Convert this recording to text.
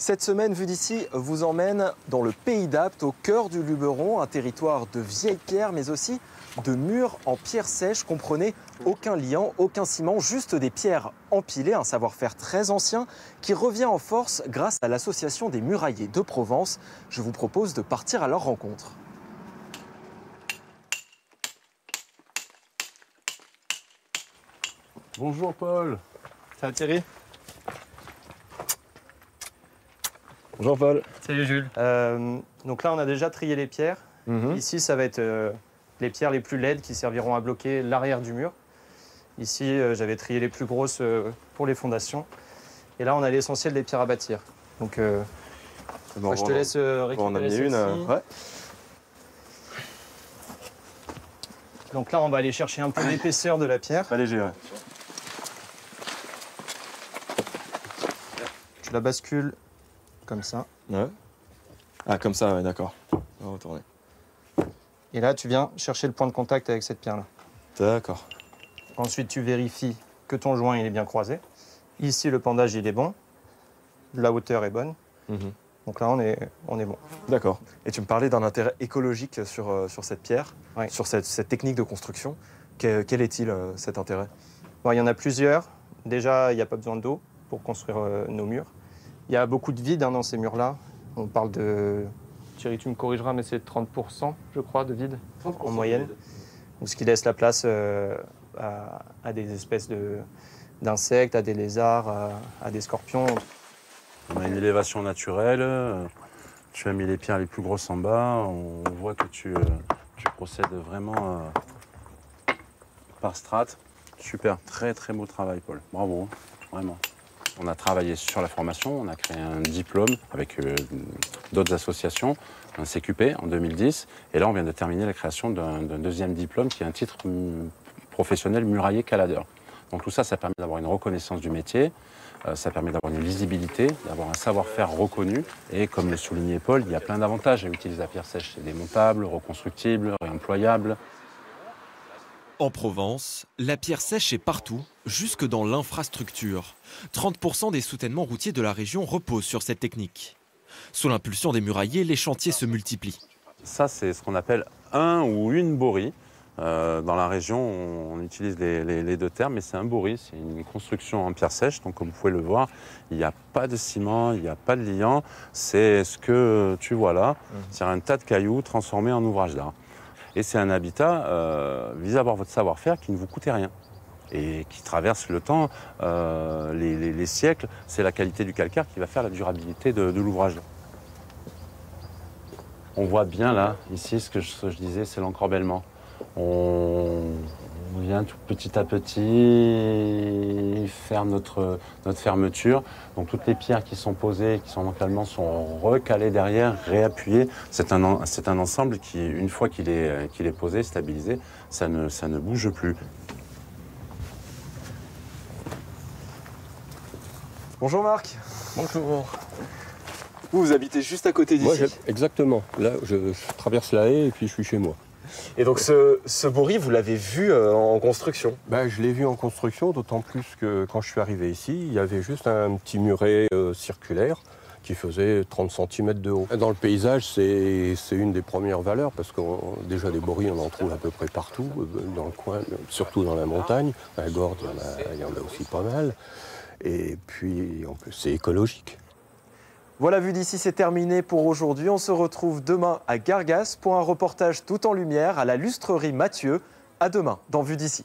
Cette semaine, Vue d'ici vous emmène dans le Pays d'Apt, au cœur du Luberon, un territoire de vieilles pierres, mais aussi de murs en pierre sèche. Comprenez, aucun liant, aucun ciment, juste des pierres empilées, un savoir-faire très ancien qui revient en force grâce à l'association des murailliers de Provence. Je vous propose de partir à leur rencontre. Bonjour Paul. Ça va Thierry? Bonjour Paul. Salut Jules. Donc là, on a déjà trié les pierres. Ici, ça va être les pierres les plus laides qui serviront à bloquer l'arrière du mur. Ici, j'avais trié les plus grosses pour les fondations. Et là, on a l'essentiel des pierres à bâtir. Donc, je te laisse récupérer celle-ci. Ouais. Donc là, on va aller chercher un peu l'épaisseur de la pierre. Pas léger, ouais. Tu la bascules comme ça. Ouais. Ah, comme ça, ouais, d'accord. On va retourner. Et là, tu viens chercher le point de contact avec cette pierre-là. D'accord. Ensuite, tu vérifies que ton joint il est bien croisé. Ici, le pendage il est bon. La hauteur est bonne. Donc là, on est bon. D'accord. Et tu me parlais d'un intérêt écologique sur cette pierre, Ouais. sur cette technique de construction. Quel est-il, cet intérêt? Bon, il y en a plusieurs. Déjà, il n'y a pas besoin d'eau pour construire nos murs. Il y a beaucoup de vide dans ces murs-là. On parle de... Thierry, tu me corrigeras, mais c'est 30%, je crois, de vide en moyenne. Donc, ce qui laisse la place à des espèces d'insectes, à des lézards, à des scorpions. On a une élévation naturelle. Tu as mis les pierres les plus grosses en bas. On voit que tu procèdes vraiment par strate. Super, très très beau travail Paul. Bravo, vraiment. On a travaillé sur la formation, on a créé un diplôme avec d'autres associations, un CQP en 2010. Et là, on vient de terminer la création d'un deuxième diplôme qui est un titre professionnel murailler caladeur. Donc tout ça, ça permet d'avoir une reconnaissance du métier, ça permet d'avoir une visibilité, d'avoir un savoir-faire reconnu. Et comme le soulignait Paul, il y a plein d'avantages à utiliser la pierre sèche. C'est démontable, reconstructible, réemployable. En Provence, la pierre sèche est partout, jusque dans l'infrastructure. 30% des soutènements routiers de la région reposent sur cette technique. Sous l'impulsion des murailliers, les chantiers se multiplient. Ça, c'est ce qu'on appelle un ou une borie. Dans la région, on utilise les deux termes, mais c'est un borie, c'est une construction en pierre sèche. Donc, comme vous pouvez le voir, il n'y a pas de ciment, il n'y a pas de liant. C'est ce que tu vois là, c'est un tas de cailloux transformés en ouvrage d'art. Et c'est un habitat, vise à avoir votre savoir-faire qui ne vous coûtait rien et qui traverse le temps, les siècles. C'est la qualité du calcaire qui va faire la durabilité de l'ouvrage. On voit bien là, ici, ce que je disais, c'est l'encorbellement. On vient tout petit à petit faire notre fermeture. Donc toutes les pierres qui sont posées, qui sont localement, sont recalées derrière, réappuyées. C'est un ensemble qui, une fois qu'il est posé, stabilisé, ça ne bouge plus. Bonjour Marc. Bonjour. Vous habitez juste à côté Moi, d'ici. exactement. Là, je traverse la haie et puis je suis chez moi. Et donc ce bourri, vous l'avez vu en construction? Je l'ai vu en construction, d'autant plus que quand je suis arrivé ici, il y avait juste un petit muret circulaire qui faisait 30 cm de haut. Dans le paysage, c'est une des premières valeurs parce que déjà des bourris, on en trouve à peu près partout, dans le coin, surtout dans la montagne. À Gordes, il y en a aussi pas mal. Et puis, en plus, c'est écologique. Voilà, Vue d'ici, c'est terminé pour aujourd'hui. On se retrouve demain à Gargas pour un reportage tout en lumière à la lustrerie Mathieu. À demain dans Vue d'ici.